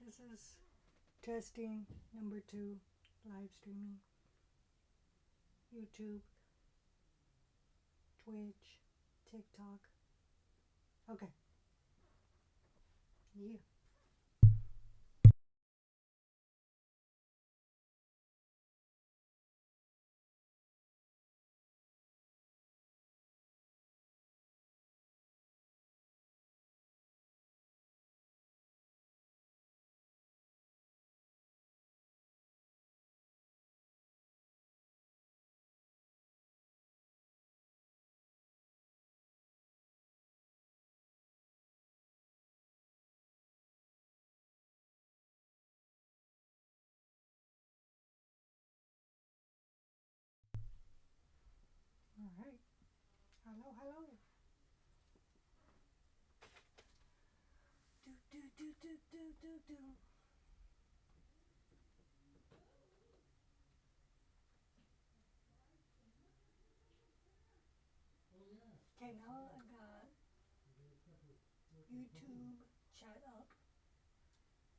This is testing number 2, live streaming. YouTube, Twitch, TikTok. Okay. Yeah. All right. Hello, hello. Do. Okay, now I got YouTube chat up.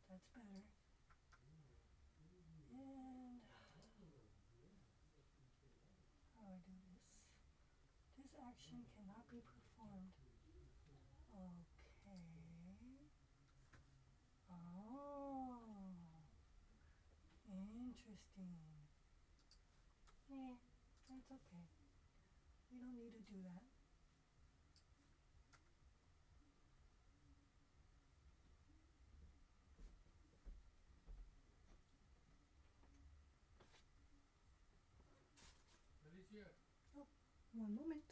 That's better. And how do I do this? This action cannot be performed. Okay. Oh, interesting. Yeah, that's okay. We don't need to do that. Oh, one moment.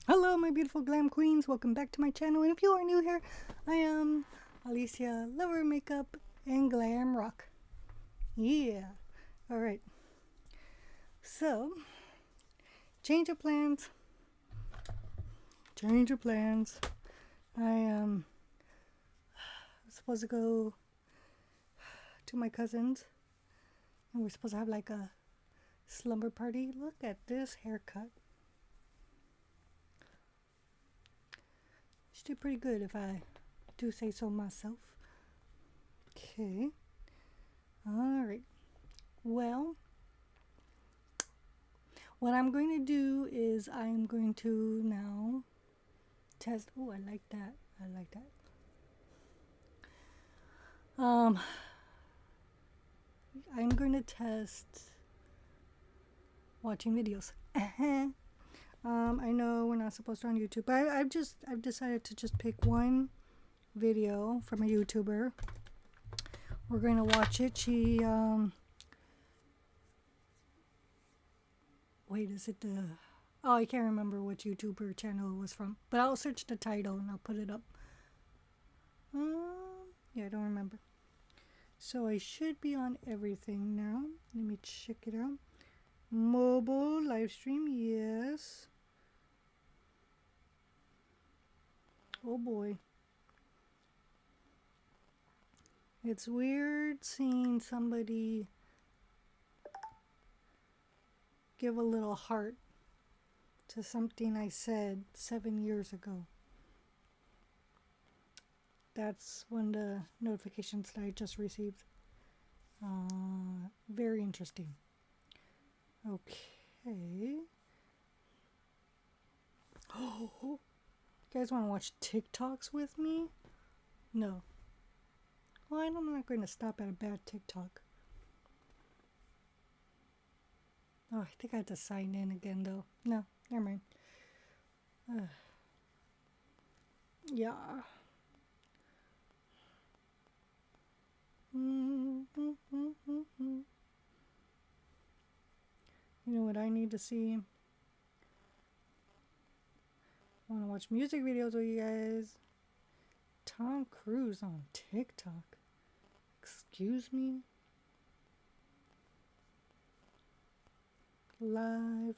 Hello, my beautiful glam queens. Welcome back to my channel. And if you are new here, I am Alicia, lover of makeup and glam rock. Yeah. All right. So, change of plans. Change of plans. I am supposed to go to my cousin's, and we're supposed to have like a slumber party. Look at this haircut. She did pretty good, if I do say so myself. Okay. All right. Well, what I'm going to do is I'm going to now test. Oh, I like that. I like that. I'm going to test watching videos. I know we're not supposed to on YouTube, but I've decided to just pick one video from a YouTuber. We're going to watch it. She wait, is it the oh, I can't remember which YouTuber channel it was from, but I'll search the title and I'll put it up. Yeah, I don't remember. So I should be on everything now. Let me check it out. Mobile live stream, yes. Oh boy. It's weird seeing somebody give a little heart to something I said 7 years ago. That's one of the notifications that I just received. Very interesting. Okay. Oh, you guys want to watch TikToks with me? No. Well, I'm not going to stop at a bad TikTok. Oh, I think I have to sign in again, though. No, never mind. Yeah. You know what I need to see? I want to watch music videos with you guys. Tom Cruise on TikTok. Excuse me? Live.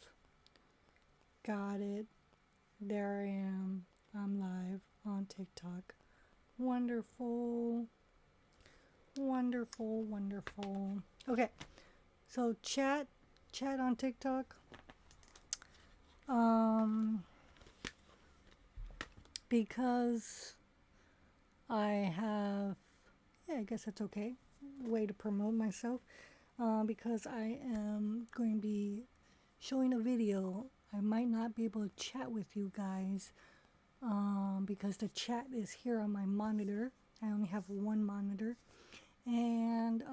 Got it. There I am. I'm live on TikTok. Wonderful. Wonderful, wonderful. Okay. So chat on TikTok. Because I have, yeah, I guess that's okay. Way to promote myself. Because I am going to be showing a video. I might not be able to chat with you guys because the chat is here on my monitor. I only have one monitor. And,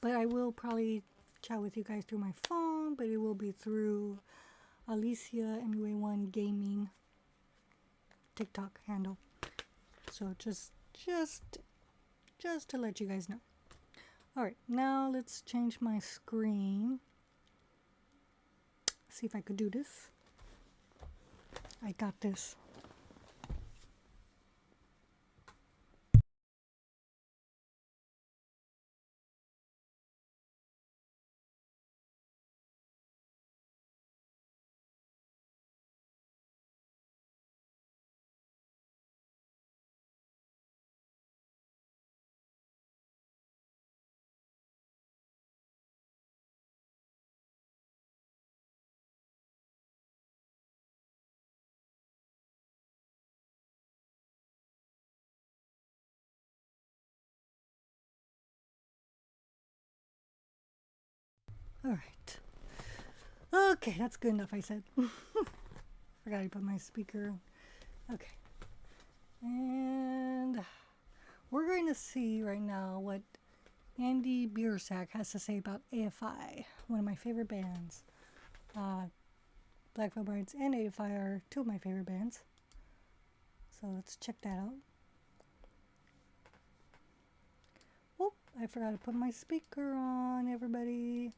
but I will probably chat with you guys through my phone, but it will be through Alicamua1 Gaming TikTok handle. So just to let you guys know. Alright, now let's change my screen. See if I could do this. I got this. Alright. Okay, that's good enough, I said. Forgot to put my speaker on. Okay. And we're going to see right now what Andy Biersack has to say about AFI, one of my favorite bands. Black Veil Brides and AFI are two of my favorite bands. So let's check that out. Oh, I forgot to put my speaker on, everybody.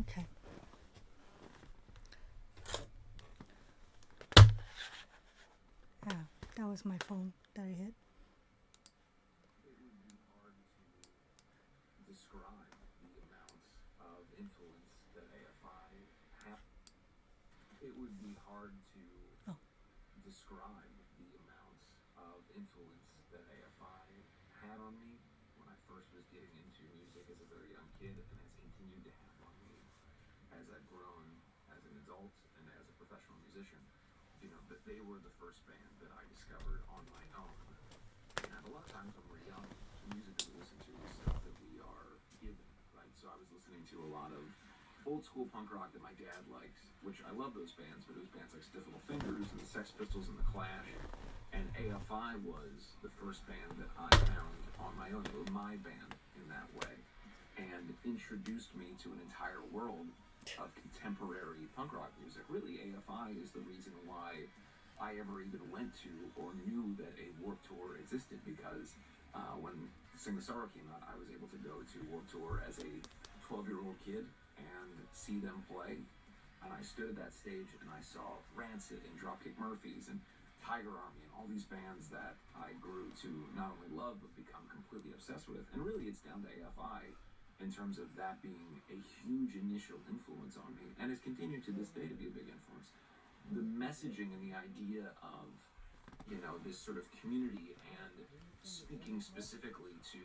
Okay. Ah, that was my phone that I hit. It would be hard to describe the amounts of influence that AFI had. It would be hard to describe the amounts of influence that AFI had on me when I first was getting into music as a very young kid, and has continued to have on me as I've grown as an adult and as a professional musician. You know, that they were the first band that I discovered on my own. And a lot of times when we're young, the music that we listen to is stuff that we are given, right? So I was listening to a lot of old school punk rock that my dad liked, which I love those bands, but it was bands like Stiff Little Fingers and the Sex Pistols and the Clash. And AFI was the first band that I found on my own. They were my band in that way, and introduced me to an entire world of contemporary punk rock music. Really, AFI is the reason why I ever even went to or knew that a Warped Tour existed, because when Sing the Sorrow came out, I was able to go to Warped Tour as a 12-year-old kid and see them play. And I stood at that stage and I saw Rancid and Dropkick Murphys and Tiger Army and all these bands that I grew to not only love but become completely obsessed with. And really, it's down to AFI in terms of that being a huge initial influence on me, and has continued to this day to be a big influence. The messaging and the idea of, this sort of community and speaking specifically to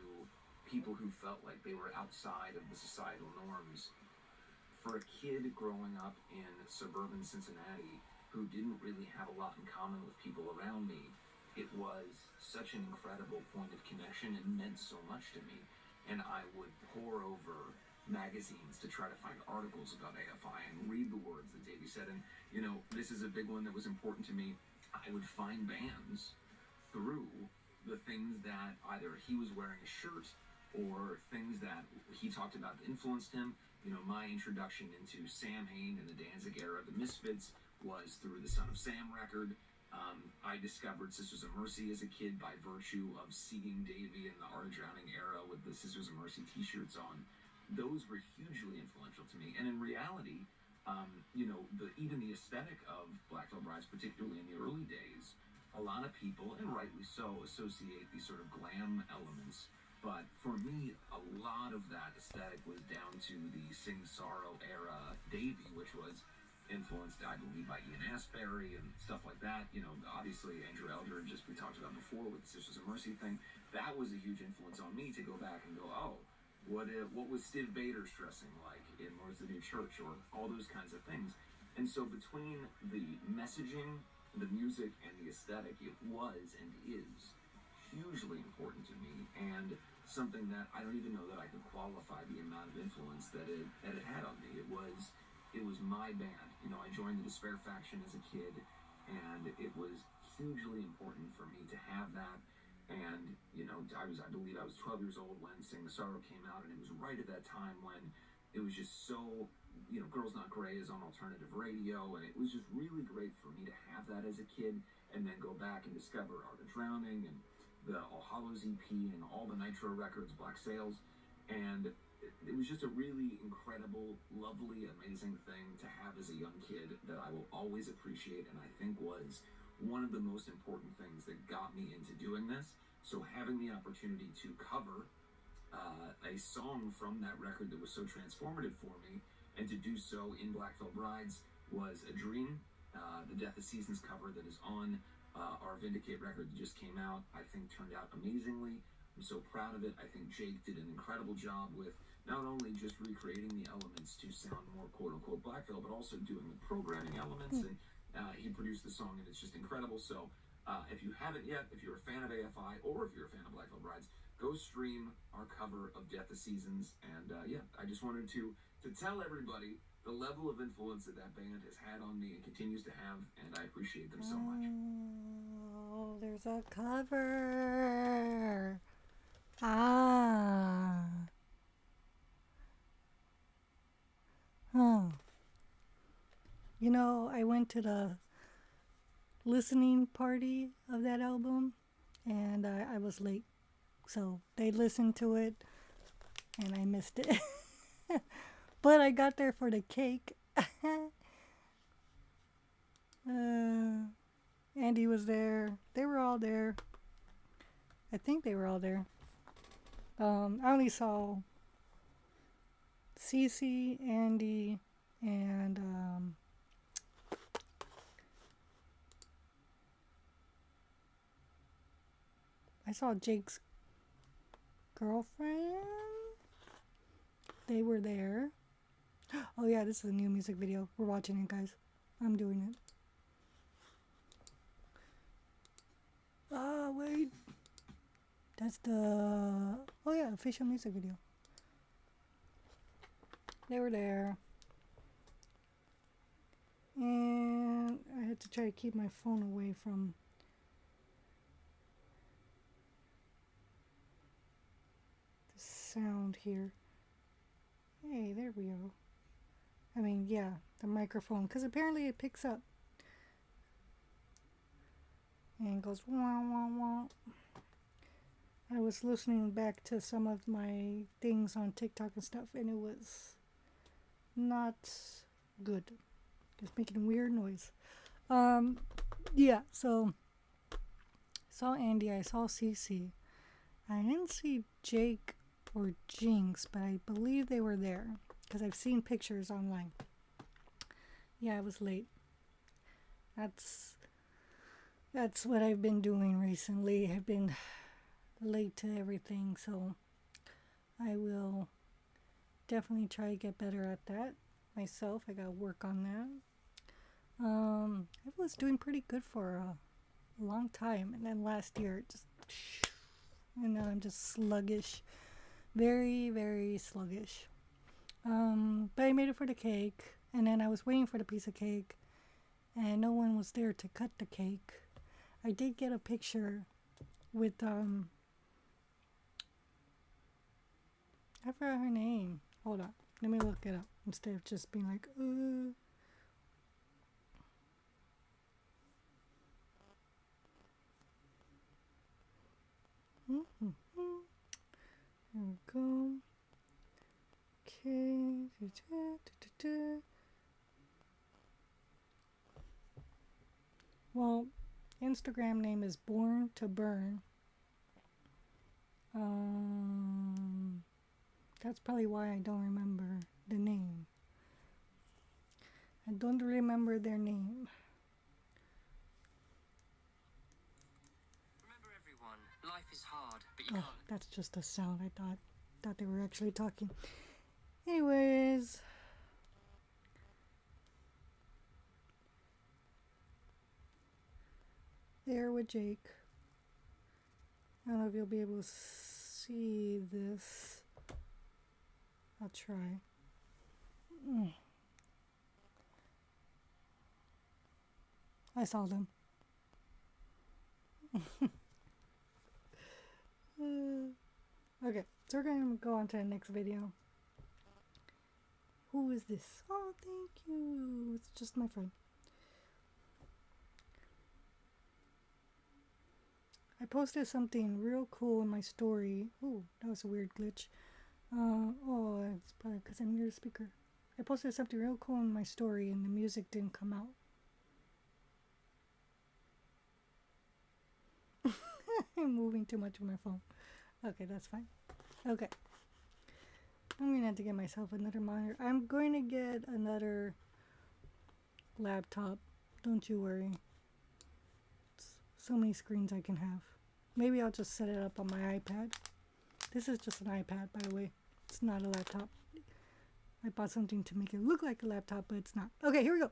people who felt like they were outside of the societal norms. For a kid growing up in suburban Cincinnati who didn't really have a lot in common with people around me, it was such an incredible point of connection and meant so much to me. And I would pore over magazines to try to find articles about AFI and read the words that Davey said. And, this is a big one that was important to me. I would find bands through the things that either he was wearing a shirt or things that he talked about that influenced him. My introduction into Sam Hain and the Danzig era, the Misfits, was through the Son of Sam record. I discovered Sisters of Mercy as a kid by virtue of seeing Davey in the Art of Drowning era with the Sisters of Mercy t-shirts on. Those were hugely influential to me. And in reality, even the aesthetic of Black Veil Brides, particularly in the early days, a lot of people, and rightly so, associate these sort of glam elements. But for me, a lot of that aesthetic was down to the Sing Sorrow era Davey, which was influenced, I believe, by Ian Astbury and stuff like that. Obviously Andrew Eldridge, just we talked about before with the Sisters of Mercy thing, that was a huge influence on me to go back and go, oh, what was Stiv Bators dressing like in Lord's the New Church, or all those kinds of things. And so between the messaging, the music, and the aesthetic, it was and is hugely important to me, and something that I don't even know that I could qualify the amount of influence that it had on me. It was my band. I joined the Despair faction as a kid, and it was hugely important for me to have that. And I believe I was 12 years old when Sing the Sorrow came out, and it was right at that time when it was just so, Girls Not Grey is on alternative radio, and it was just really great for me to have that as a kid, and then go back and discover Art of Drowning and the All Hallows EP and all the Nitro records, Black Sails, and it was just a really incredible, lovely, amazing thing to have as a young kid that I will always appreciate, and I think was one of the most important things that got me into doing this. So having the opportunity to cover a song from that record that was so transformative for me, and to do so in Black Veil Brides, was a dream. The Death of Seasons cover that is on our Vindicate record that just came out, I think turned out amazingly. I'm so proud of it. I think Jake did an incredible job with not only just recreating the elements to sound more quote-unquote Black Veil, but also doing the programming elements, and he produced the song, and it's just incredible. So if you haven't yet, if you're a fan of AFI, or if you're a fan of Black Veil Brides, go stream our cover of Death of Seasons. And I just wanted to tell everybody the level of influence that band has had on me and continues to have, and I appreciate them so much. Oh, there's a cover. Ah. Huh. I went to the listening party of that album, and I was late. So they listened to it, and I missed it. But I got there for the cake. Andy was there. They were all there. I think they were all there. I only saw Cece, Andy, and I saw Jake's girlfriend. They were there. Oh yeah, this is a new music video. We're watching it, guys. I'm doing it. Ah, wait. That's the... Oh yeah, official music video. They were there. And I had to try to keep my phone away from the sound here. Hey, there we go. I mean, yeah, the microphone, because apparently it picks up and goes wah wah wah. I was listening back to some of my things on TikTok and stuff, and it was not good. Just making weird noise. Yeah, so I saw Andy, I saw Cece. I didn't see Jake or Jinx, but I believe they were there because I've seen pictures online. Yeah, I was late. That's what I've been doing recently. I've been late to everything, so I will definitely try to get better at that myself. I gotta work on that. I was doing pretty good for a long time, and then last year it just, and now I'm just sluggish, very, very sluggish. But I made it for the cake, and then I was waiting for the piece of cake, and no one was there to cut the cake. I did get a picture with I forgot her name. Hold on, let me look it up instead of just being like, Here we go. Okay. Well, Instagram name is Born to Burn. That's probably why I don't remember the name. I don't remember their name. Remember, everyone, life is hard, but you Oh, can't. that's just a sound. I thought they were actually talking. Anyways, there with Jake. I don't know if you'll be able to see this. I'll try. I saw them. Okay, so we're going to go on to the next video. Who is this? Oh, thank you. It's just my friend. I posted something real cool in my story. Ooh, that was a weird glitch. Oh, it's probably because I'm near the speaker. I posted something real cool in my story and the music didn't come out. I'm moving too much with my phone. Okay, that's fine. Okay. I'm going to have to get myself another monitor. I'm going to get another laptop. Don't you worry. It's so many screens I can have. Maybe I'll just set it up on my iPad. This is just an iPad, by the way. It's not a laptop. I bought something to make it look like a laptop, but it's not. Okay, here we go.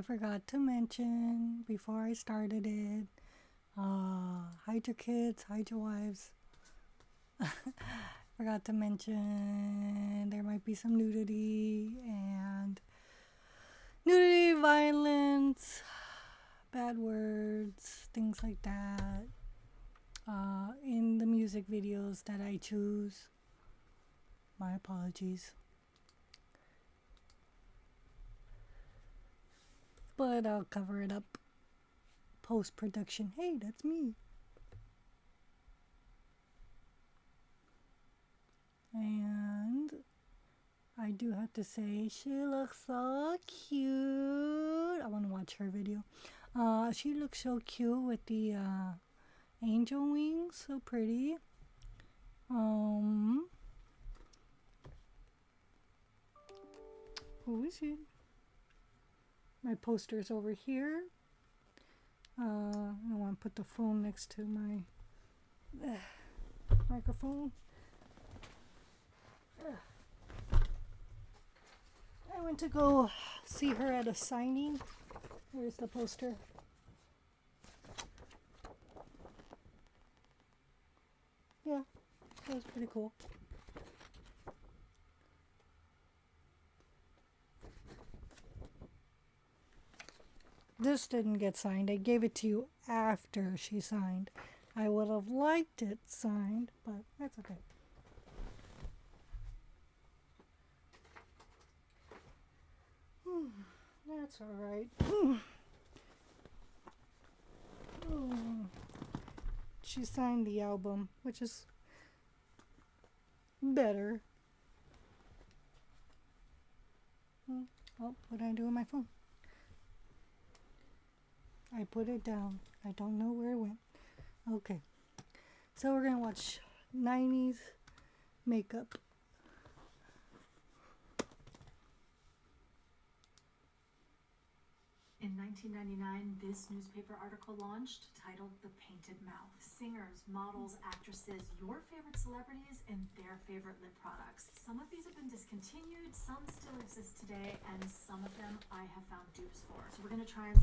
forgot to mention before I started it. Hide your kids, hide your wives. Forgot to mention there might be some nudity, violence, bad words, things like that in the music videos that I choose. My apologies. But I'll cover it up post-production. Hey, that's me. And I do have to say, she looks so cute. I want to watch her video. She looks so cute with the angel wings. So pretty. Who is it? My poster's over here. I want to put the phone next to my microphone. I went to go see her at a signing. Where's the poster? Yeah, that was pretty cool. This didn't get signed. I gave it to you after she signed. I would have liked it signed, but that's okay. That's alright. She signed the album, which is better. Oh, what did I do with my phone? I put it down. I don't know where it went. Okay. So we're going to watch 90s makeup. In 1999, this newspaper article launched titled The Painted Mouth. Singers, models, actresses, your favorite celebrities, and their favorite lip products. Some of these have been discontinued, some still exist today, and some of them I have found dupes for. So we're going to try and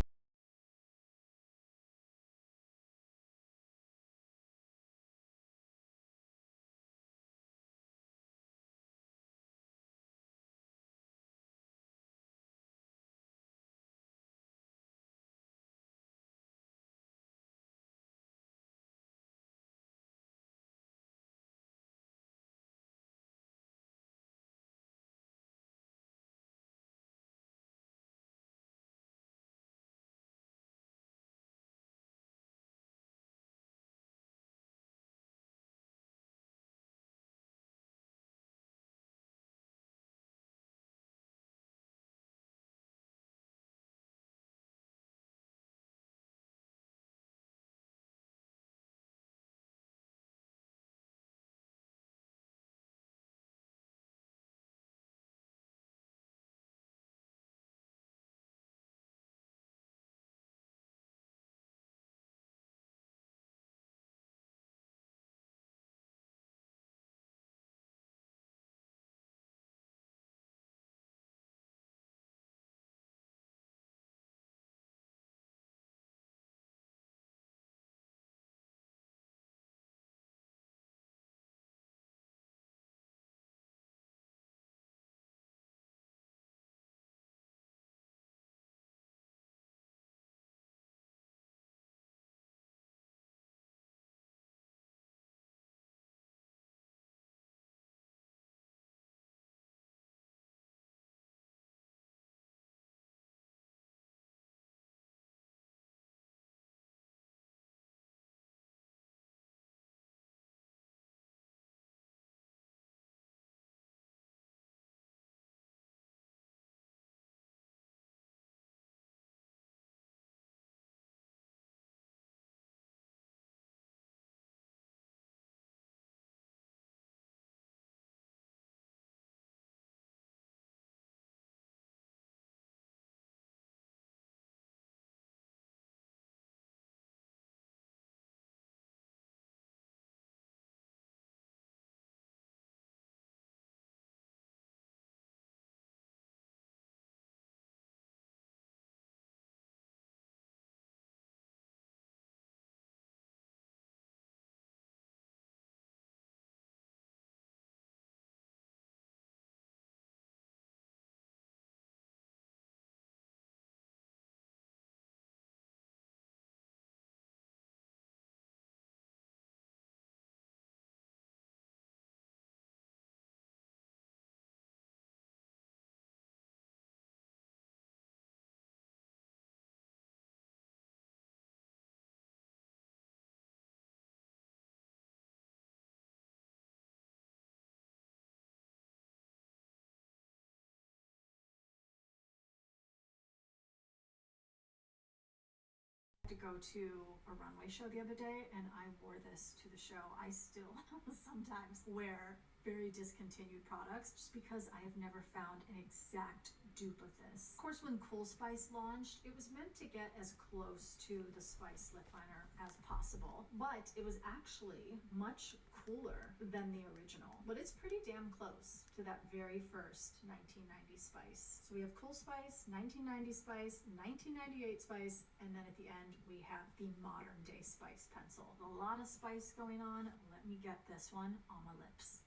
to go to a runway show the other day and I wore this to the show. I still sometimes wear very discontinued products just because I have never found an exact dupe of this. Of course, when Cool Spice launched, it was meant to get as close to the Spice lip liner as possible, but it was actually much cooler than the original. But it's pretty damn close to that very first 1990 Spice. So we have Cool Spice, 1990 Spice, 1998 Spice, and then at the end we have the modern day Spice pencil. A lot of spice going on. Let me get this one on my lips.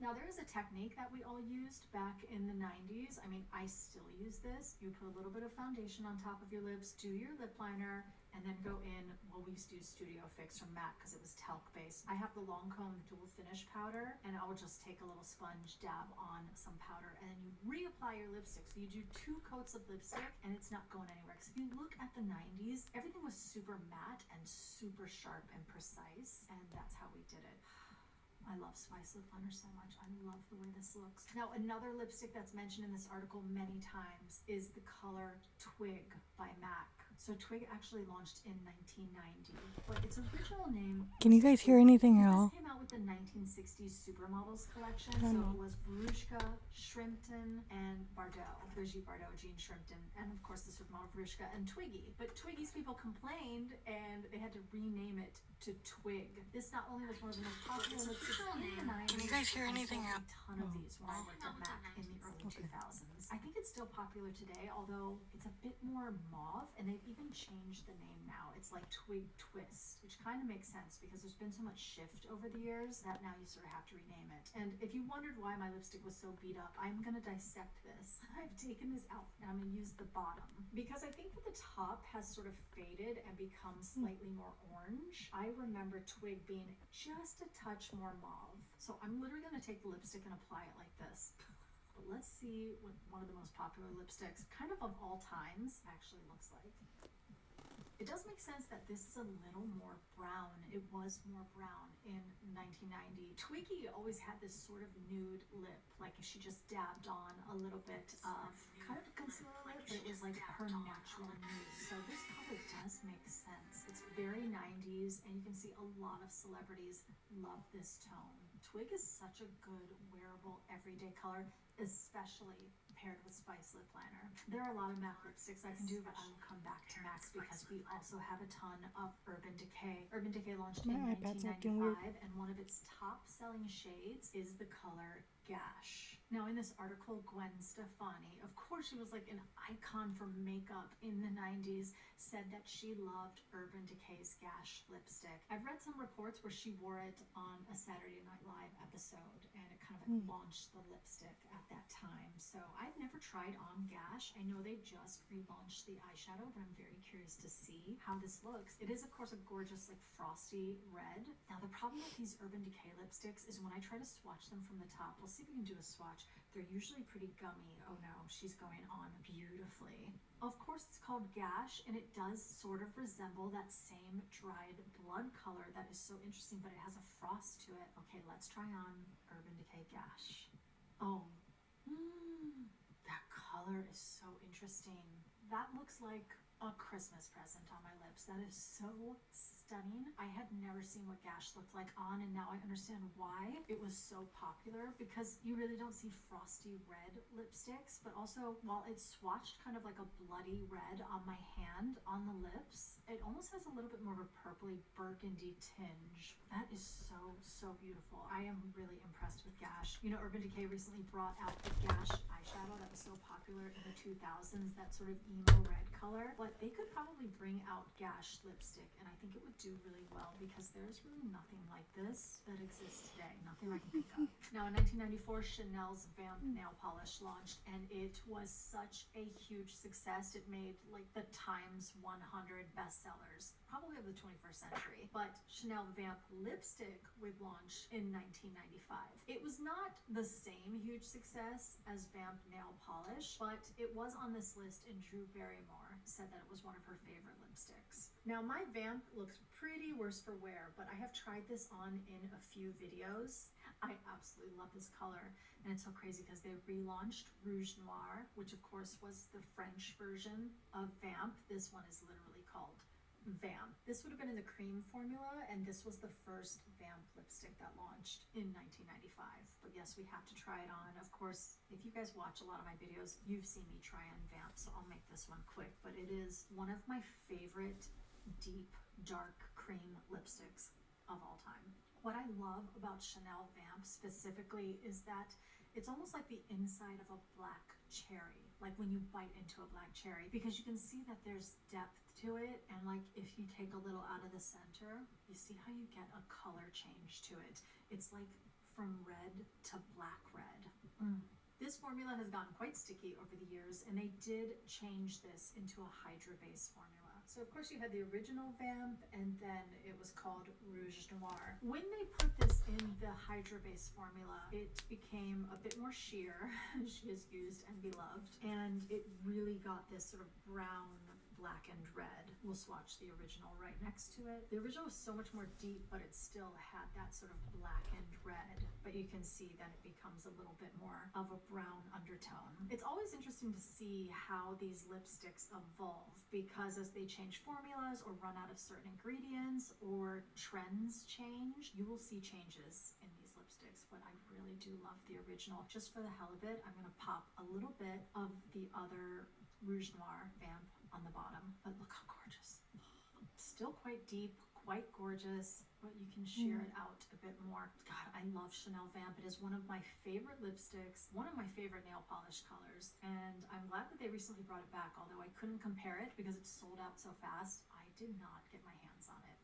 Now there is a technique that we all used back in the 90s. I mean, I still use this. You put a little bit of foundation on top of your lips, do your lip liner, and then go in. Well, we used to use Studio Fix from MAC because it was talc based. I have the Lancome dual finish powder, and I will just take a little sponge, dab on some powder, and then you reapply your lipstick. So you do 2 coats of lipstick and it's not going anywhere. Because if you look at the 90s, everything was super matte and super sharp and precise, and that's how we did it. I love Spice lip liner so much. I love the way this looks. Now, another lipstick that's mentioned in this article many times is the color Twig by MAC. So Twig actually launched in 1990, but its original name... Can you guys hear anything at all? This came out with the 1960s Supermodels collection. So it was Verushka, Shrimpton, and Bardot. Brigitte Bardot, Jean Shrimpton, and of course the supermodel Verushka and Twiggy. But Twiggy's people complained and they had to rename it to Twig. This not only was one of the most popular lipsticks in the 90s, Can you guys hear anything a out? ton of these when I worked at MAC in the early 2000s. I think it's still popular today, although it's a bit more mauve, and they've even changed the name now. It's like Twig Twist, which kind of makes sense because there's been so much shift over the years that now you sort of have to rename it. And if you wondered why my lipstick was so beat up, I'm going to dissect this. I've taken this out and I'm going to use the bottom because I think that the top has sort of faded and become slightly more orange. I remember Twig being just a touch more mauve. So I'm literally going to take the lipstick and apply it like this. But let's see what one of the most popular lipsticks, kind of all times, actually looks like. It does make sense that this is a little more brown. It was more brown in 1990. Twiggy always had this sort of nude lip, like if she just dabbed on a little bit of kind of concealer lip, but it was like her natural nude. So this color does make sense. It's very 90s, and you can see a lot of celebrities love this tone. Twig is such a good wearable everyday color, especially paired with Spice lip liner. There are a lot of MAC lipsticks I can do, but I will come back to MAC because we also have a ton of Urban Decay. Urban Decay launched in 1995, and one of its top selling shades is the color Gash. Now in this article, Gwen Stefani, of course she was like an icon for makeup in the 90s, said that she loved Urban Decay's Gash lipstick. I've read some reports where she wore it on a Saturday Night Live episode, and it kind of launched the lipstick at that time. So I've never tried on Gash. I know they just relaunched the eyeshadow, but I'm very curious to see how this looks. It is of course a gorgeous like frosty red. Now the problem with these Urban Decay lipsticks is when I try to swatch them from the top, we'll see if we can do a swatch, they're usually pretty gummy. Oh no, she's going on beautifully. Of course it's called Gash, and it does sort of resemble that same dried blood color that is so interesting, but it has a frost to it. Okay, let's try on Urban Decay Gash. Oh, that color is so interesting. That looks like a Christmas present on my lips. That is so stunning. I had never seen what Gash looked like on, and now I understand why it was so popular, because you really don't see frosty red lipsticks, but also while it's swatched kind of like a bloody red on my hand on the lips, it almost has a little bit more of a purpley burgundy tinge. That is so beautiful. I am really impressed with Gash. You know, Urban Decay recently brought out the Gash eyeshadow that was so popular in the 2000s, that sort of emo red color, but they could probably bring out Gash lipstick, and I think it would do really well because there's really nothing like this that exists today. Nothing I can think of. Now in 1994, Chanel's Vamp nail polish launched, and it was such a huge success. It made like the Times 100 bestsellers, probably of the 21st century. But Chanel Vamp lipstick would launch in 1995. It was not the same huge success as Vamp nail polish, but it was on this list, and Drew Barrymore said that it was one of her favorite lipsticks. Now my vamp looks pretty worse for wear, but I have tried this on in a few videos. I absolutely love this color, and it's so crazy because they relaunched Rouge Noir, which of course was the French version of vamp. This one is literally called Vamp. This would have been in the cream formula, and this was the first vamp lipstick that launched in 1995. But yes, we have to try it on. Of course, if you guys watch a lot of my videos, you've seen me try on vamp, so I'll make this one quick. But it is one of my favorite deep, dark cream lipsticks of all time. What I love about Chanel Vamp specifically is that it's almost like the inside of a black cherry, like when you bite into a black cherry, because you can see that there's depth to it, and like if you take a little out of the center, you see how you get a color change to it. It's like from red to black red. This formula has gotten quite sticky over the years, and they did change this into a Hydra base formula. So of course you had the original Vamp, and then it was called Rouge Noir. When they put this in the Hydra base formula, it became a bit more sheer. She is used and beloved, and it really got this sort of brown, blackened red. We'll swatch the original right next to it. The original was so much more deep, but it still had that sort of blackened red. But you can see that it becomes a little bit more of a brown undertone. It's always interesting to see how these lipsticks evolve, because as they change formulas or run out of certain ingredients or trends change, you will see changes in these lipsticks. But I really do love the original. Just for the hell of it, I'm gonna pop a little bit of the other Rouge Noir Vamp on the bottom, but look how gorgeous. Still quite deep, quite gorgeous, but you can sheer it out a bit more. God, I love Chanel Vamp. It is one of my favorite lipsticks, one of my favorite nail polish colors, and I'm glad that they recently brought it back, although I couldn't compare it because it sold out so fast. I did not get my hands on it.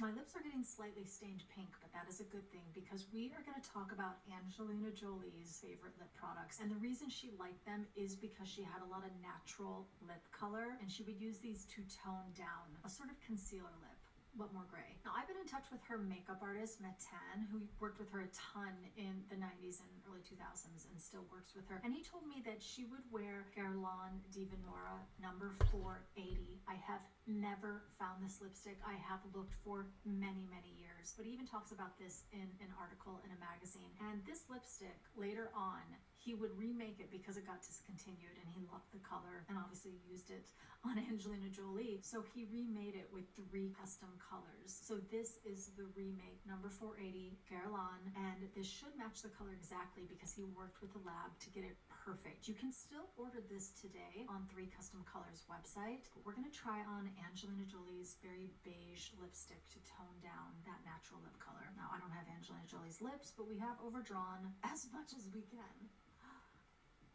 My lips are getting slightly stained pink, but that is a good thing because we are going to talk about Angelina Jolie's favorite lip products. And the reason she liked them is because she had a lot of natural lip color, and she would use these to tone down a sort of concealer lip, but more gray. Now, I've been in touch with her makeup artist, Matan, who worked with her a ton in the 90s and early 2000s and still works with her. And he told me that she would wear Guerlain Divinora number 480. I have never found this lipstick. I have looked for many, many years, but he even talks about this in an article in a magazine. And this lipstick, later on, he would remake it because it got discontinued, and he loved the color and obviously used it on Angelina Jolie. So he remade it with 3 custom colors. So this is the remake, number 480 Guerlain, and this should match the color exactly because he worked with the lab to get it perfect. You can still order this today on 3 Custom Colors website, but we're gonna try on Angelina Jolie's very beige lipstick to tone down that natural lip color. Now, I don't have Angelina Jolie's lips, but we have overdrawn as much as we can.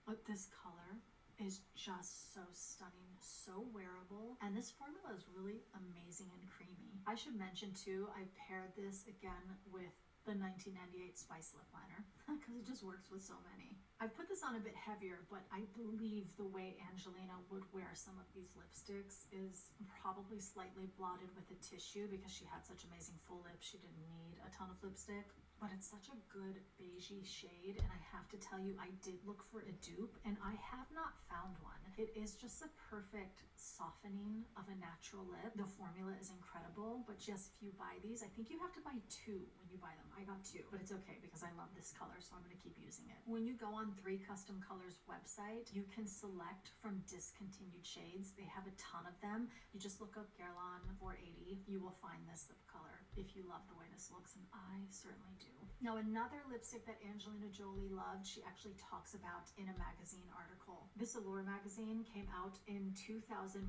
But this color is just so stunning, so wearable, and this formula is really amazing and creamy. I should mention too, I paired this again with the 1998 Spice Lip Liner because it just works with so many. I put this on a bit heavier, but I believe the way Angelina would wear some of these lipsticks is probably slightly blotted with a tissue because she had such amazing full lips. She didn't need a ton of lipstick. But it's such a good beigey shade, and I have to tell you, I did look for a dupe, and I have not found one. It is just a perfect softening of a natural lip. The formula is incredible, but just if you buy these, I think you have to buy 2 when you buy them. I got 2, but it's okay because I love this color, so I'm gonna keep using it. When you go on 3 Custom Colors website, you can select from discontinued shades. They have a ton of them. You just look up Guerlain 480. You will find this lip color if you love the way this looks, and I certainly do. Now, another lipstick that Angelina Jolie loved, she actually talks about in a magazine article. This Allure magazine came out in 2001,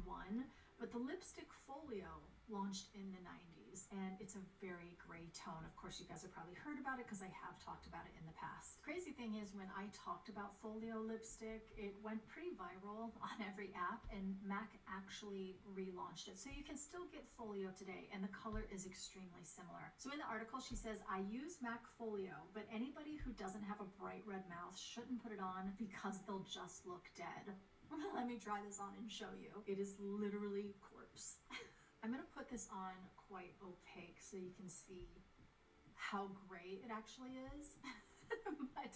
but the lipstick Folio launched in the 90s, and it's a very gray tone. Of course, you guys have probably heard about it because I have talked about it in the past. Crazy thing is, when I talked about Folio lipstick, it went pretty viral on every app, and MAC actually relaunched it. So you can still get Folio today, and the color is extremely similar. So in the article, she says, I use MAC Folio, but anybody who doesn't have a bright red mouth shouldn't put it on because they'll just look dead. Let me try this on and show you. It is literally corpse. I'm gonna put this on quite opaque so you can see how gray it actually is. But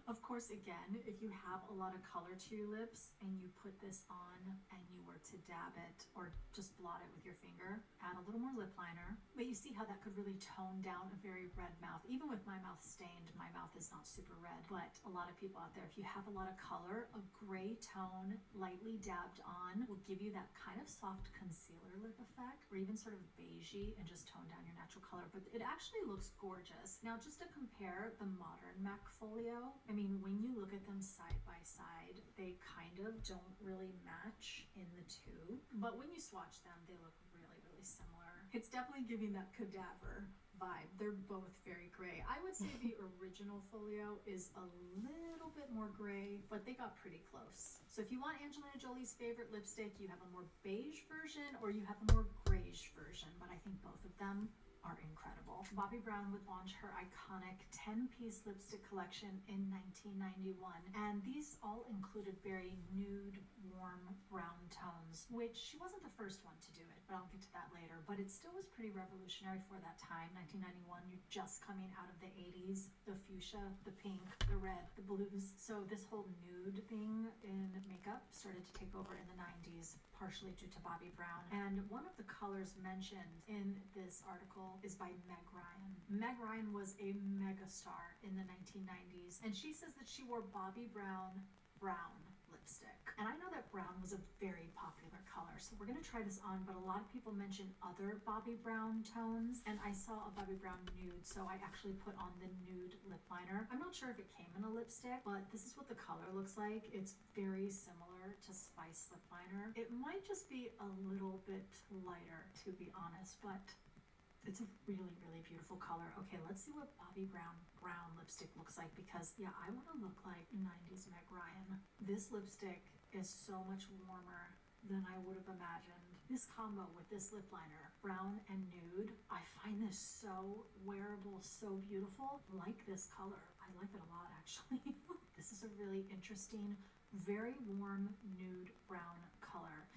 Of course, again, if you have a lot of color to your lips and you put this on and you were to dab it or just blot it with your finger, add a little more lip liner. But you see how that could really tone down a very red mouth. Even with my mouth stained, my mouth is not super red. But a lot of people out there, if you have a lot of color, a gray tone lightly dabbed on will give you that kind of soft concealer lip effect, or even sort of beigey, and just tone down your natural color. But it actually looks gorgeous. Now, just to compare the modern MAC folio, I mean, when you look at them side by side, they kind of don't really match in the two. But when you swatch them, they look really, really similar. It's definitely giving that cadaver vibe. They're both very gray. I would say the original folio is a little bit more gray, but they got pretty close. So if you want Angelina Jolie's favorite lipstick, you have a more beige version or you have a more grayish version, but I think both of them are incredible. Bobbi Brown would launch her iconic 10-piece lipstick collection in 1991, and these all included very nude, warm brown tones, which she wasn't the first one to do it, but I'll get to that later. But it still was pretty revolutionary for that time. 1991, you're just coming out of the 80s, the fuchsia, the pink, the red, the blues. So this whole nude thing in makeup started to take over in the 90s, partially due to Bobbi Brown. And one of the colors mentioned in this article is by Meg Ryan. Meg Ryan was a mega star in the 1990s, and she says that she wore Bobbi Brown brown lipstick. And I know that brown was a very popular color, so we're gonna try this on, but a lot of people mention other Bobbi Brown tones, and I saw a Bobbi Brown nude, so I actually put on the nude lip liner. I'm not sure if it came in a lipstick, but this is what the color looks like. It's very similar to Spice lip liner. It might just be a little bit lighter, to be honest, but it's a really, really beautiful color. Okay, let's see what Bobbi Brown brown lipstick looks like, because yeah, I want to look like 90s Meg Ryan. This lipstick is so much warmer than I would have imagined. This combo with this lip liner, brown and nude, I find this so wearable, so beautiful. I like this color. I like it a lot, actually. This is a really interesting, very warm nude brown color.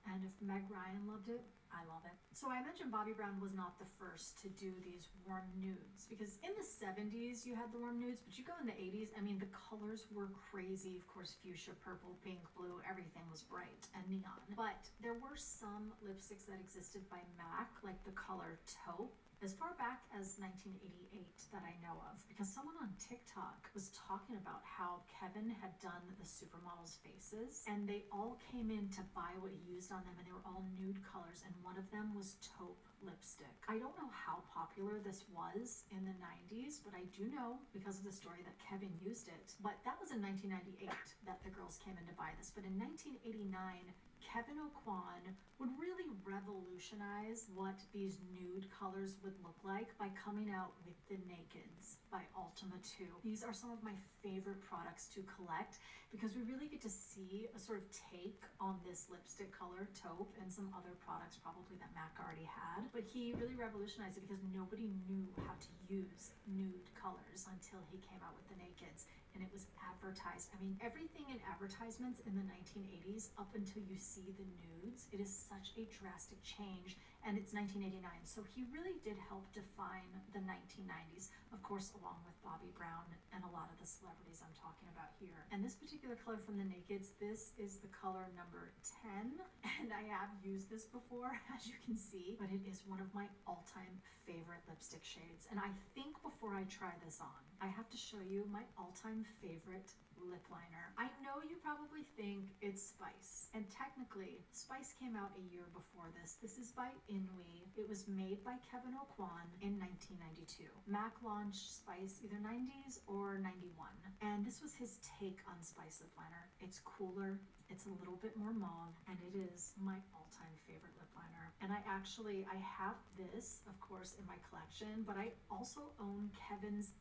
And if Meg Ryan loved it, I love it. So I mentioned Bobbi Brown was not the first to do these warm nudes, because in the 70s you had the warm nudes, but you go in the 80s, I mean, the colors were crazy. Of course, fuchsia, purple, pink, blue, everything was bright and neon. But there were some lipsticks that existed by MAC, like the color taupe, as far back as 1988 that I know of, because someone on TikTok was talking about how Kevin had done the supermodels' faces, and they all came in to buy what he used on them, and they were all nude colors, and one of them was taupe lipstick. I don't know how popular this was in the 90s, but I do know because of the story that Kevin used it. But that was in 1998 that the girls came in to buy this. But in 1989, Kevin O'Quan would really revolutionize what these nude colors would look like by coming out with the Nakeds by Ultima 2. These are some of my favorite products to collect, because we really get to see a sort of take on this lipstick color, taupe, and some other products probably that MAC already had. But he really revolutionized it because nobody knew how to use nude colors until he came out with the Nakeds. And it was advertised. I mean, everything in advertisements in the 1980s up until you see the nudes, it is such a drastic change. And it's 1989, so he really did help define the 1990s, of course, along with Bobbi Brown and a lot of the celebrities I'm talking about here. And this particular color from the Nakeds, this is the color number 10, and I have used this before, as you can see, but it is one of my all-time favorite lipstick shades. And I think before I try this on, I have to show you my all-time favorite lip liner. I know you probably think it's Spice, and technically Spice came out a year before this. This is by Inui. It was made by Kevin O'Quan in 1992. MAC launched Spice either 90s or 91, and this was his take on Spice lip liner. It's cooler, it's a little bit more mauve, and it is my all-time favorite lip liner. And I have this, of course, in my collection, but I also own Kevin's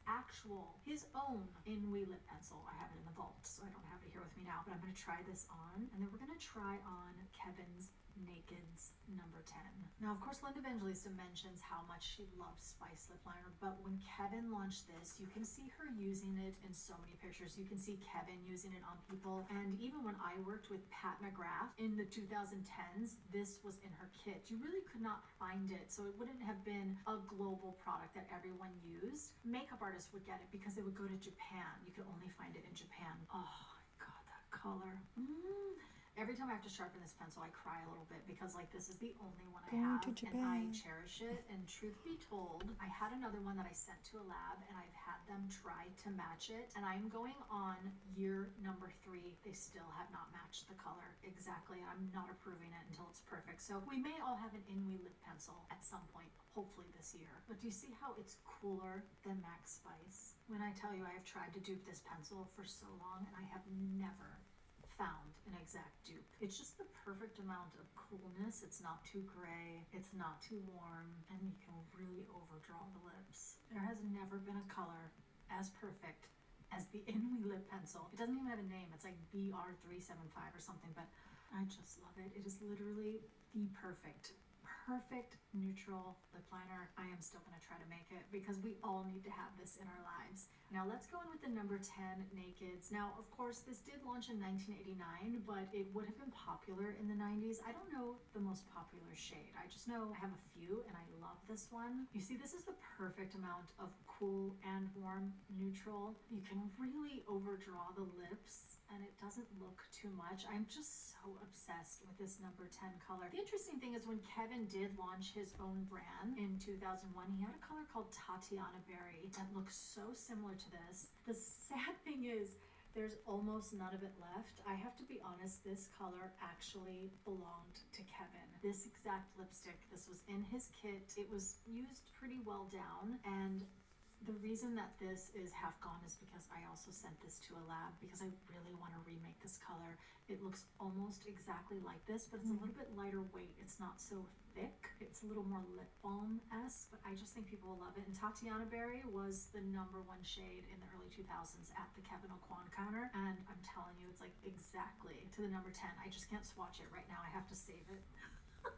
his own Inui lip pencil. I have it in the vault, so I don't have it here with me now, but I'm going to try this on, and then we're going to try on Kevin's Naked's number 10. Now, of course, Linda Evangelista mentions how much she loves Spice Lip Liner, but when Kevin launched this, you can see her using it in so many pictures. You can see Kevin using it on people, and even when I worked with Pat McGrath in the 2010s, this was in her kit. You really could not find it, so it wouldn't have been a global product that everyone used. Makeup artists would get it because they would go to Japan. You could only find it in Japan. Oh my god, that color. Every time I have to sharpen this pencil, I cry a little bit because like this is the only one I Going have to and I Japan. cherish it. And truth be told, I had another one that I sent to a lab and I've had them try to match it. And I'm going on year number 3. They still have not matched the color exactly. And I'm not approving it until it's perfect. So we may all have an Inui lip pencil at some point, hopefully this year. But do you see how it's cooler than Max Spice? When I tell you I have tried to dupe this pencil for so long and I have never found an exact dupe. It's just the perfect amount of coolness. It's not too gray, it's not too warm, and you can really overdraw the lips. There has never been a color as perfect as the Inui lip pencil. It doesn't even have a name. It's like BR375 or something, but I just love it. It is literally the perfect neutral lip liner. I am still going to try to make it because we all need to have this in our lives. Now let's go in with the number 10 Nakeds. Now, of course, this did launch in 1989, but it would have been popular in the 90s. I don't know the most popular shade. I just know I have a few and I love this one. You see, this is the perfect amount of cool and warm neutral. You can really overdraw the lips and it doesn't look too much. I'm just so obsessed with this number 10 color. The interesting thing is when Kevin did launch his own brand in 2001, he had a color called Tatiana Berry that looks so similar to this. The sad thing is there's almost none of it left. I have to be honest, this color actually belonged to Kevin. This exact lipstick, this was in his kit. It was used pretty well down, and the reason that this is half gone is because I also sent this to a lab because I really want to remake this color. It looks almost exactly like this, but it's a little bit lighter weight. It's not so thick. It's a little more lip balm-esque, but I just think people will love it. And Tatiana Berry was the number 1 shade in the early 2000s at the Kevin Alicamua1 counter, and I'm telling you, it's like exactly to the number 10. I just can't swatch it right now. I have to save it.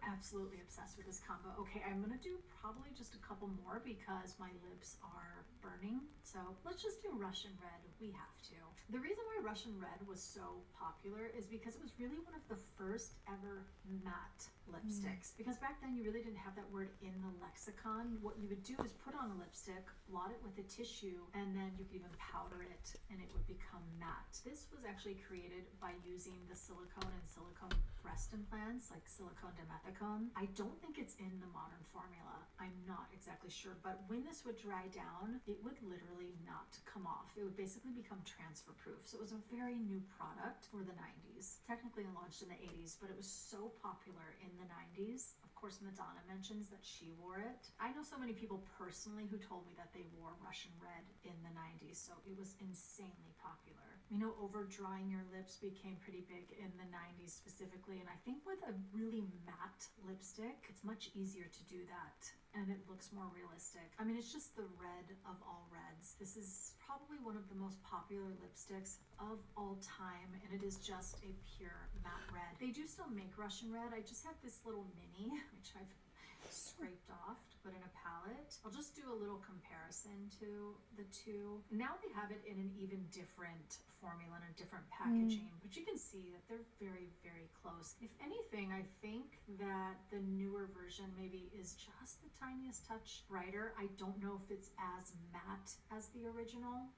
Absolutely obsessed with this combo. Okay, I'm gonna do probably just a couple more because my lips are burning. So let's just do Russian Red. We have to. The reason why Russian Red was so popular is because it was really one of the first ever matte lipsticks. Because back then you really didn't have that word in the lexicon. What you would do is put on a lipstick, blot it with a tissue, and then you could even powder it and it would become matte. This was actually created by using the silicone and silicone breast implants like silicone dimethicone. I don't think it's in the modern formula. I'm not exactly sure, but when this would dry down, it would literally not come off. It would basically become transfer proof. So it was a very new product for the 90s. Technically launched in the 80s, but it was so popular in the 90s. Of course, Madonna mentions that she wore it. I know so many people personally who told me that they wore Russian Red in the 90s, so it was insanely popular. We know overdrawing your lips became pretty big in the 90s specifically, and I think with a really matte lipstick, it's much easier to do that, and it looks more realistic. I mean, it's just the red of all reds. This is probably one of the most popular lipsticks of all time, and it is just a pure matte red. They do still make Russian Red. I just have this little mini, which I've scraped off to put in a palette. I'll just do a little comparison to the two. Now they have it in an even different formula and a different packaging, but you can see that they're very, very close. If anything, I think that the newer version maybe is just the tiniest touch brighter. I don't know if it's as matte as the original.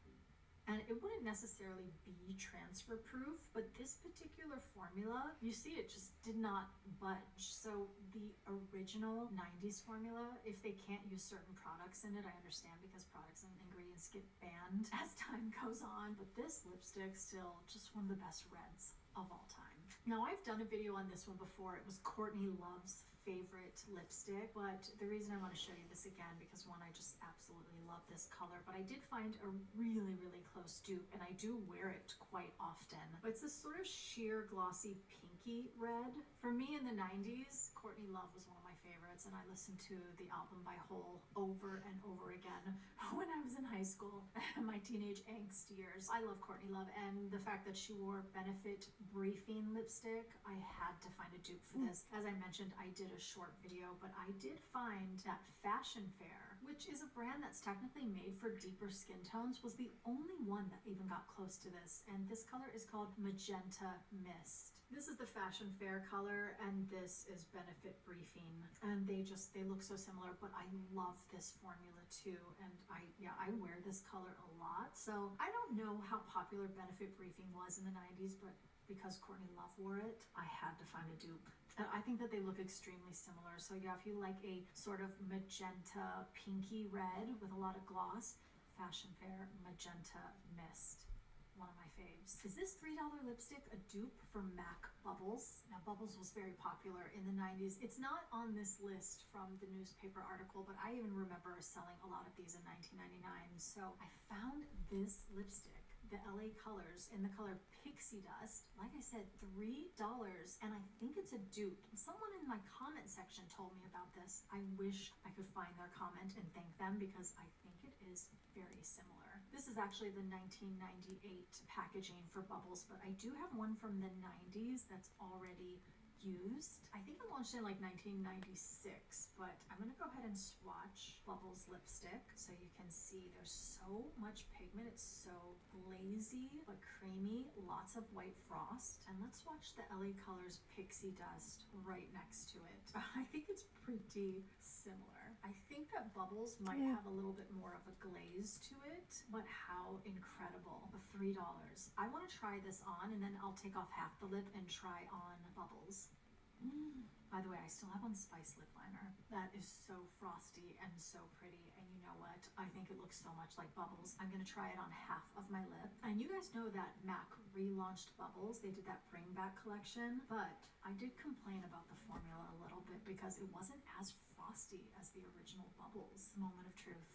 And it wouldn't necessarily be transfer proof, but this particular formula, you see it just did not budge. So the original 90s formula, if they can't use certain products in it, I understand because products and ingredients get banned as time goes on, but this lipstick still just one of the best reds of all time. Now I've done a video on this one before. It was Courtney Love's favorite lipstick, but the reason I want to show you this again because one, I just absolutely love this color, but I did find a really, really close dupe and I do wear it quite often. But it's this sort of sheer glossy pinky red. For me in the 90s, Courtney Love was one of my favorites, and I listened to the album by whole over and over again when I was in high school, my teenage angst years. I love Courtney Love, and the fact that she wore Benefit Briefing lipstick, I had to find a dupe for this. As I mentioned, I did a short video, but I did find that Fashion Fair, which is a brand that's technically made for deeper skin tones, was the only one that even got close to this, and this color is called Magenta Mist. This is the Fashion Fair color, and this is Benefit Briefing, and they look so similar, but I love this formula too, and I wear this color a lot. So I don't know how popular Benefit Briefing was in the 90s, but because Courtney Love wore it, I had to find a dupe. And I think that they look extremely similar. So yeah, if you like a sort of magenta pinky red with a lot of gloss, Fashion Fair Magenta Mist, one of my faves. Is this $3 lipstick a dupe for MAC Bubbles? Now, Bubbles was very popular in the 90s. It's not on this list from the newspaper article, but I even remember selling a lot of these in 1999. So I found this lipstick, the LA Colors, in the color Pixie Dust. Like I said, $3, and I think it's a dupe. Someone in my comment section told me about this. I wish I could find their comment and thank them, because I think it is very similar. This is actually the 1998 packaging for Bubbles, but I do have one from the 90s that's already used. I think it launched in like 1996, but I'm gonna go ahead and swatch Bubbles lipstick so you can see there's so much pigment. It's so glazy but creamy, lots of white frost. And let's swatch the LA Colors Pixie Dust right next to it. I think it's pretty similar. I think that Bubbles might have a little bit more of a glaze to it, but how incredible. $3. I want to try this on, and then I'll take off half the lip and try on Bubbles. By the way, I still have on Spice lip liner. That is so frosty and so pretty, and you know what? I think it looks so much like Bubbles. I'm gonna try it on half of my lip. And you guys know that MAC relaunched Bubbles. They did that Bring Back collection, but I did complain about the formula a little bit because it wasn't as frosty as the original Bubbles. Moment of truth.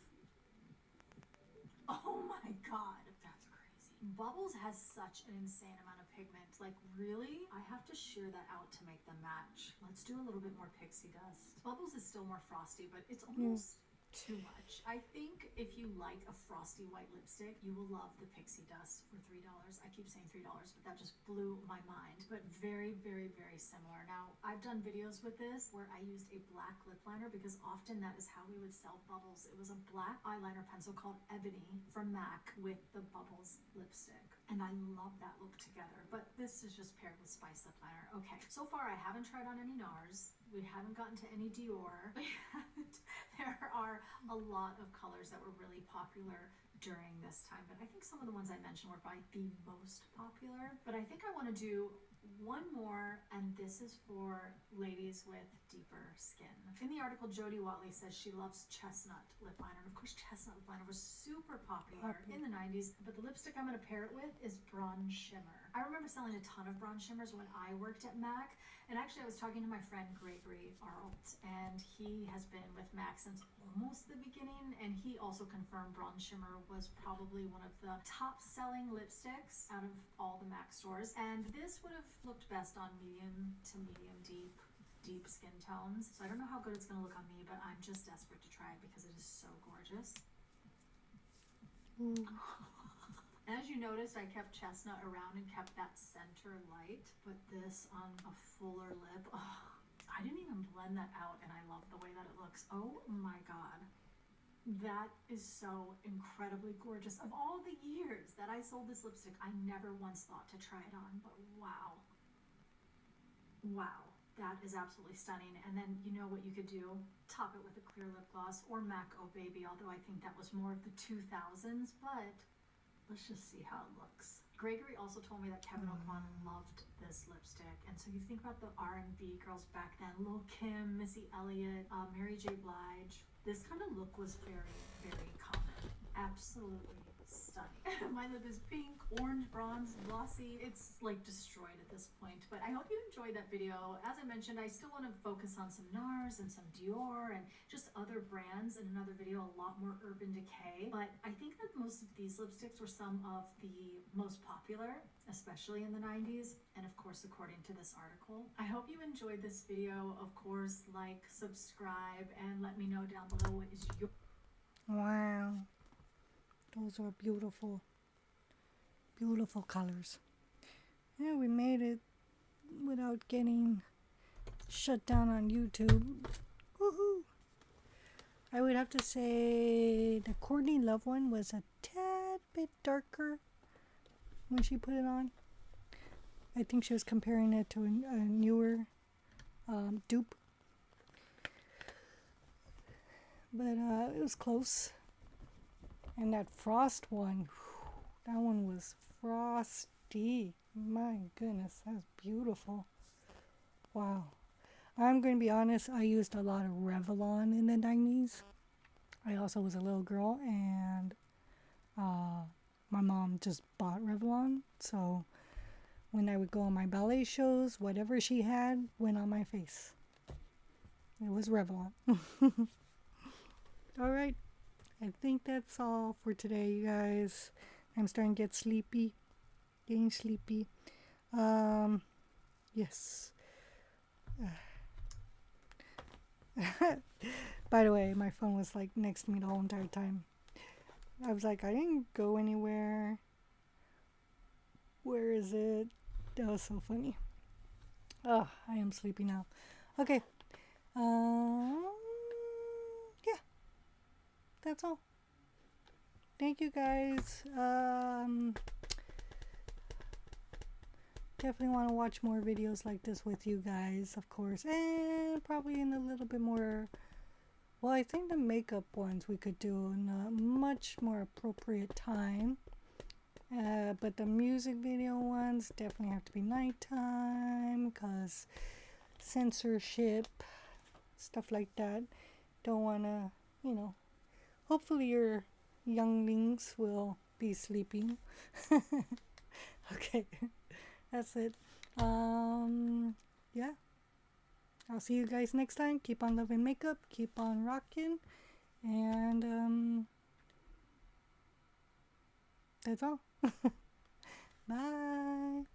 Oh my God, that's crazy. Bubbles has such an insane amount of pigment. Like, really? I have to shear that out to make them match. Let's do a little bit more Pixie Dust. Bubbles is still more frosty, but it's almost too much. I think if you like a frosty white lipstick, you will love the Pixie Dust for $3. I keep saying $3, but that just blew my mind. But very, very, very similar. Now, I've done videos with this where I used a black lip liner because often that is how we would sell Bubbles. It was a black eyeliner pencil called Ebony from MAC with the Bubbles lipstick. And I love that look together. But this is just paired with Spice lip liner. Okay, so far I haven't tried on any NARS. We haven't gotten to any Dior. There are a lot of colors that were really popular during this time, but I think some of the ones I mentioned were probably the most popular. But I think I want to do one more, and this is for ladies with deeper skin. In the article, Jodie Watley says she loves chestnut lip liner, and of course chestnut lip liner was super popular in the 90s, but the lipstick I'm going to pair it with is Bronze Shimmer. I remember selling a ton of bronze shimmers when I worked at MAC, and actually I was talking to my friend Gregory Arlt, and he has been with MAC since almost the beginning, and he also confirmed Bronze Shimmer was probably one of the top selling lipsticks out of all the MAC stores, and this would have looked best on medium to medium deep skin tones. So I don't know how good it's going to look on me, but I'm just desperate to try it because it is so gorgeous. As you noticed, I kept chestnut around and kept that center light, but this on a fuller lip, oh, I didn't even blend that out, and I love the way that it looks. Oh my God. That is so incredibly gorgeous. Of all the years that I sold this lipstick, I never once thought to try it on, but wow. Wow. That is absolutely stunning. And then you know what you could do? Top it with a clear lip gloss or MAC Oh Baby, although I think that was more of the 2000s, but let's just see how it looks. Gregory also told me that Kevin O'Quan loved this lipstick. And so you think about the R&B girls back then, Lil' Kim, Missy Elliott, Mary J. Blige. This kind of look was very, very common. absolutely stunning. My lip is pink, orange, bronze, glossy. It's like destroyed at this point, but I hope you enjoyed that video. As I mentioned, I still want to focus on some NARS and some Dior and just other brands in another video, a lot more Urban Decay. But I think that most of these lipsticks were some of the most popular, especially in the 90s, and of course, according to this article. I hope you enjoyed this video. Of course, like, subscribe, and let me know down below what is your... Wow. Those are beautiful, beautiful colors. Yeah, we made it without getting shut down on YouTube. Woohoo! I would have to say the Courtney Love one was a tad bit darker when she put it on. I think she was comparing it to a newer dupe. But it was close. And that Frost one, that one was frosty. My goodness, that's beautiful. Wow. I'm going to be honest, I used a lot of Revlon in the 90s. I also was a little girl, and my mom just bought Revlon. So when I would go on my ballet shows, whatever she had went on my face. It was Revlon. All right. I think that's all for today, you guys. I'm starting to get sleepy. Getting sleepy. Yes. By the way, my phone was like next to me the whole entire time. I was like, I didn't go anywhere. Where is it? That was so funny. Oh, I am sleepy now. Okay. Yeah. That's all. Thank you guys. Definitely want to watch more videos like this with you guys, of course, and probably in a little bit more. Well, I think the makeup ones we could do in a much more appropriate time. But the music video ones definitely have to be nighttime because censorship, stuff like that. Don't want to, you know. Hopefully your younglings will be sleeping. Okay, that's it. Yeah. I'll see you guys next time. Keep on loving makeup. Keep on rocking. And that's all. Bye.